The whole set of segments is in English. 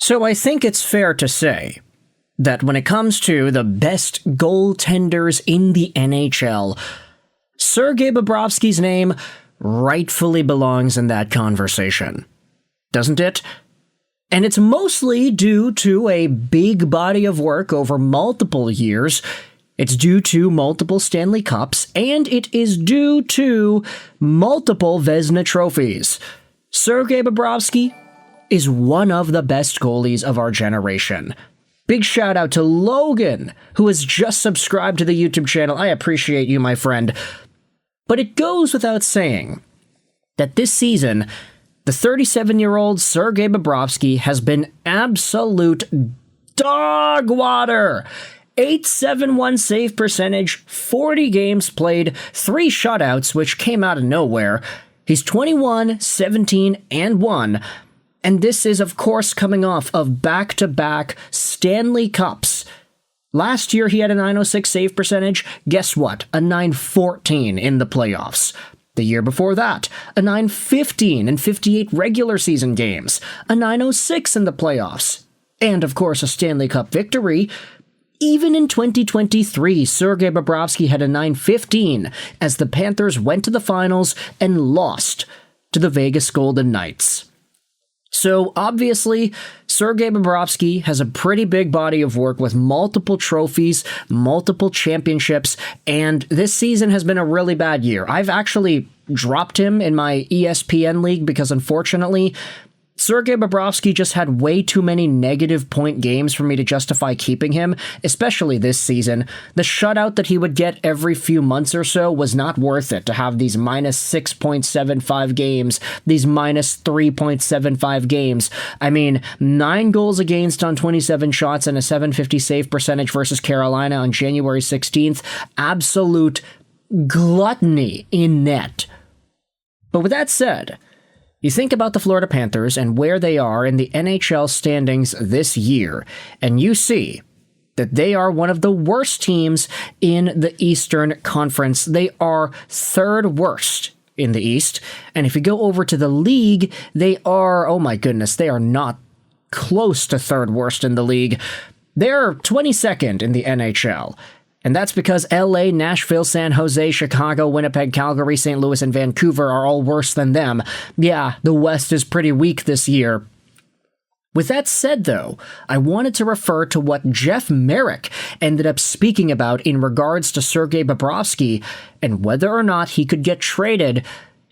So I think it's fair to say that when it comes to the best goaltenders in the NHL, Sergei Bobrovsky's name rightfully belongs in that conversation, doesn't it? And it's mostly due to a big body of work over multiple years. It's due to multiple Stanley Cups, and it is due to multiple Vezina trophies. Sergei Bobrovsky is one of the best goalies of our generation. Big shout out to Logan, who has just subscribed to the YouTube channel. I appreciate you, my friend. But it goes without saying that this season, the 37-year-old Sergei Bobrovsky has been absolute dog water. .871 save percentage, 40 games played, 3 shutouts, which came out of nowhere. He's 21, 17, and 1. And this is, of course, coming off of back-to-back Stanley Cups. Last year, he had a .906 save percentage. Guess what? A .914 in the playoffs. The year before that, a .915 in 58 regular season games. A .906 in the playoffs. And, of course, a Stanley Cup victory. Even in 2023, Sergei Bobrovsky had a .915 as the Panthers went to the finals and lost to the Vegas Golden Knights. So, obviously, Sergei Bobrovsky has a pretty big body of work with multiple trophies, multiple championships, and this season has been a really bad year. I've actually dropped him in my ESPN league because, unfortunately, Sergei Bobrovsky just had way too many negative point games for me to justify keeping him, especially this season. The shutout that he would get every few months or so was not worth it to have these minus 6.75 games, these minus 3.75 games. I mean, 9 goals against on 27 shots and a .750 save percentage versus Carolina on January 16th. Absolute gluttony in net. But with that said, you think about the Florida Panthers and where they are in the NHL standings this year, and you see that they are one of the worst teams in the Eastern Conference. They are 3rd worst in the East, and if you go over to the league, they are, oh my goodness, they are not close to 3rd worst in the league. They're 22nd in the NHL. And that's because LA, Nashville, San Jose, Chicago, Winnipeg, Calgary, St. Louis, and Vancouver are all worse than them. Yeah, the West is pretty weak this year. With that said, though, I wanted to refer to what Jeff Marek ended up speaking about in regards to Sergei Bobrovsky and whether or not he could get traded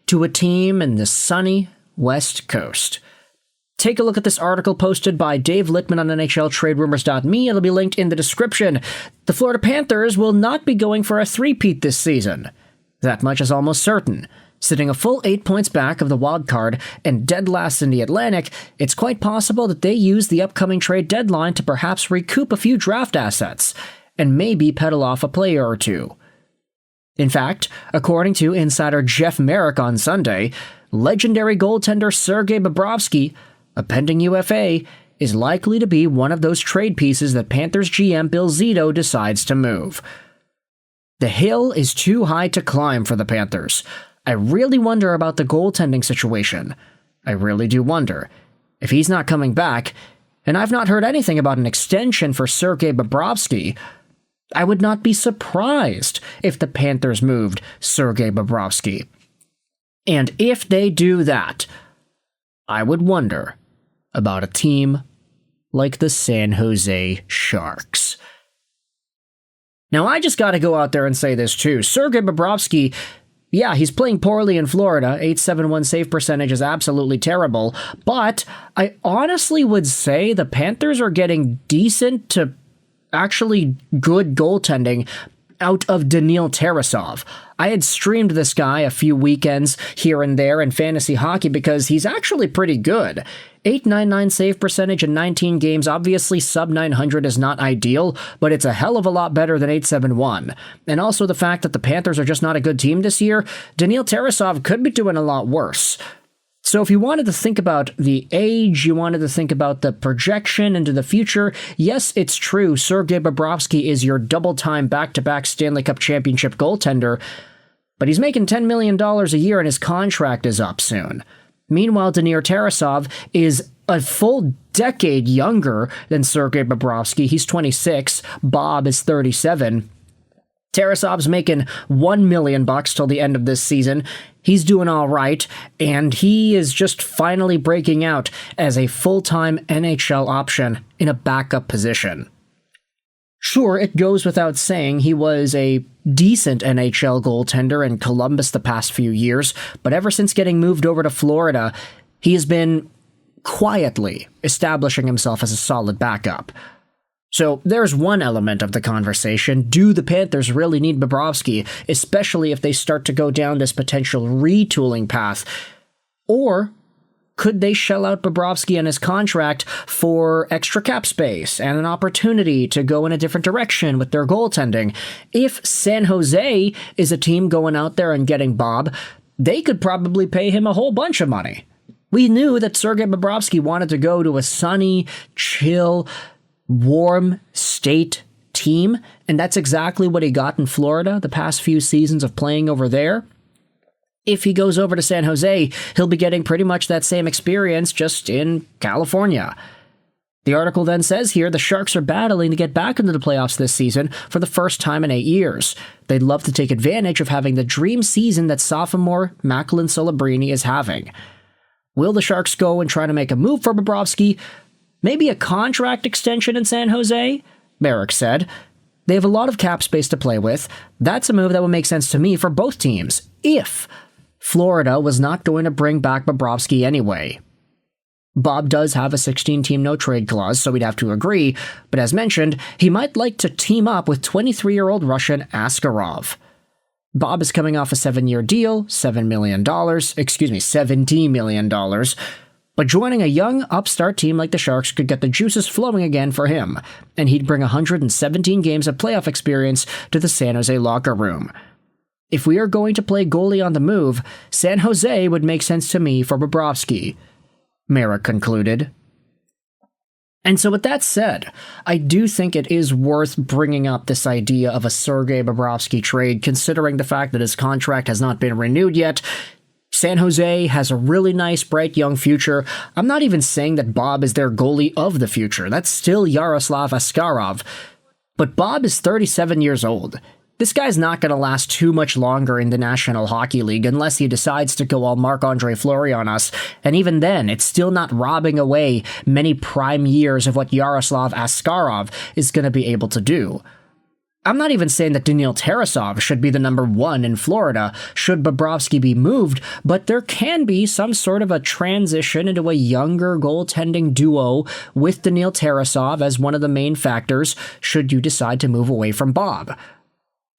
to a team in the sunny West Coast. Take a look at this article posted by Dave Littman on NHLTradeRumors.me. It'll be linked in the description. The Florida Panthers will not be going for a three-peat this season. That much is almost certain. Sitting a full 8 points back of the wild card and dead last in the Atlantic, it's quite possible that they use the upcoming trade deadline to perhaps recoup a few draft assets and maybe peddle off a player or two. In fact, according to insider Jeff Marek on Sunday, legendary goaltender Sergei Bobrovsky, a pending UFA, is likely to be one of those trade pieces that Panthers GM Bill Zito decides to move. The hill is too high to climb for the Panthers. I really wonder about the goaltending situation. I really do wonder. If he's not coming back, and I've not heard anything about an extension for Sergei Bobrovsky, I would not be surprised if the Panthers moved Sergei Bobrovsky. And if they do that, I would wonder about a team like the San Jose Sharks. Now, I just gotta go out there and say this too. Sergei Bobrovsky, yeah, he's playing poorly in Florida. .871 save percentage is absolutely terrible. But I honestly would say the Panthers are getting decent to actually good goaltending out of Daniil Tarasov. I had streamed this guy a few weekends here and there in fantasy hockey because he's actually pretty good. .899 save percentage in 19 games. Obviously, sub 900 is not ideal, but it's a hell of a lot better than .871. And also the fact that the Panthers are just not a good team this year, Daniil Tarasov could be doing a lot worse. So if you wanted to think about the age, you wanted to think about the projection into the future, yes, it's true, Sergei Bobrovsky is your double-time back-to-back Stanley Cup championship goaltender, but he's making $10 million a year and his contract is up soon. Meanwhile, Daniil Tarasov is a full decade younger than Sergei Bobrovsky. He's 26. Bob is 37. Tarasov's making $1 million till the end of this season. He's doing all right, and he is just finally breaking out as a full-time NHL option in a backup position. Sure, it goes without saying he was a decent NHL goaltender in Columbus the past few years, but ever since getting moved over to Florida, he has been quietly establishing himself as a solid backup. So there's one element of the conversation. Do the Panthers really need Bobrovsky, especially if they start to go down this potential retooling path? Or could they shell out Bobrovsky and his contract for extra cap space and an opportunity to go in a different direction with their goaltending? If San Jose is a team going out there and getting Bob, they could probably pay him a whole bunch of money. We knew that Sergei Bobrovsky wanted to go to a sunny, chill, warm state team, and that's exactly what he got in Florida the past few seasons of playing over there. If he goes over to San Jose, he'll be getting pretty much that same experience, just in California. The article then says here the Sharks are battling to get back into the playoffs this season for the first time in 8 years. They'd love to take advantage of having the dream season that sophomore Macklin Celebrini is having. Will the Sharks go and try to make a move for Bobrovsky? Maybe a contract extension in San Jose? Marek said. They have a lot of cap space to play with. That's a move that would make sense to me for both teams, if Florida was not going to bring back Bobrovsky anyway. Bob does have a 16-team no-trade clause, so we'd have to agree, but as mentioned, he might like to team up with 23-year-old Russian Askarov. Bob is coming off a 7-year deal, $17 million, but joining a young, upstart team like the Sharks could get the juices flowing again for him, and he'd bring 117 games of playoff experience to the San Jose locker room. If we are going to play goalie on the move, San Jose would make sense to me for Bobrovsky, Marek concluded. And so with that said, I do think it is worth bringing up this idea of a Sergei Bobrovsky trade, considering the fact that his contract has not been renewed yet. San Jose has a really nice, bright, young future. I'm not even saying that Bob is their goalie of the future. That's still Yaroslav Askarov. But Bob is 37 years old. This guy's not going to last too much longer in the National Hockey League unless he decides to go all Marc-Andre Fleury on us, and even then, it's still not robbing away many prime years of what Yaroslav Askarov is going to be able to do. I'm not even saying that Daniil Tarasov should be the number one in Florida should Bobrovsky be moved, but there can be some sort of a transition into a younger goaltending duo with Daniil Tarasov as one of the main factors should you decide to move away from Bob.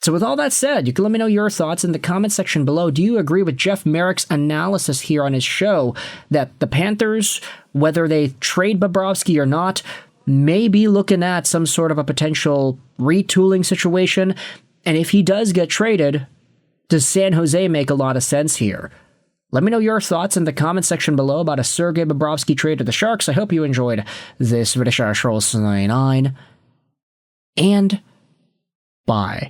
So with all that said, you can let me know your thoughts in the comment section below. Do you agree with Jeff Marek's analysis here on his show that the Panthers, whether they trade Bobrovsky or not, may be looking at some sort of a potential retooling situation? And if he does get traded, does San Jose make a lot of sense here? Let me know your thoughts in the comment section below about a Sergei Bobrovsky trade to the Sharks. I hope you enjoyed this video. And bye.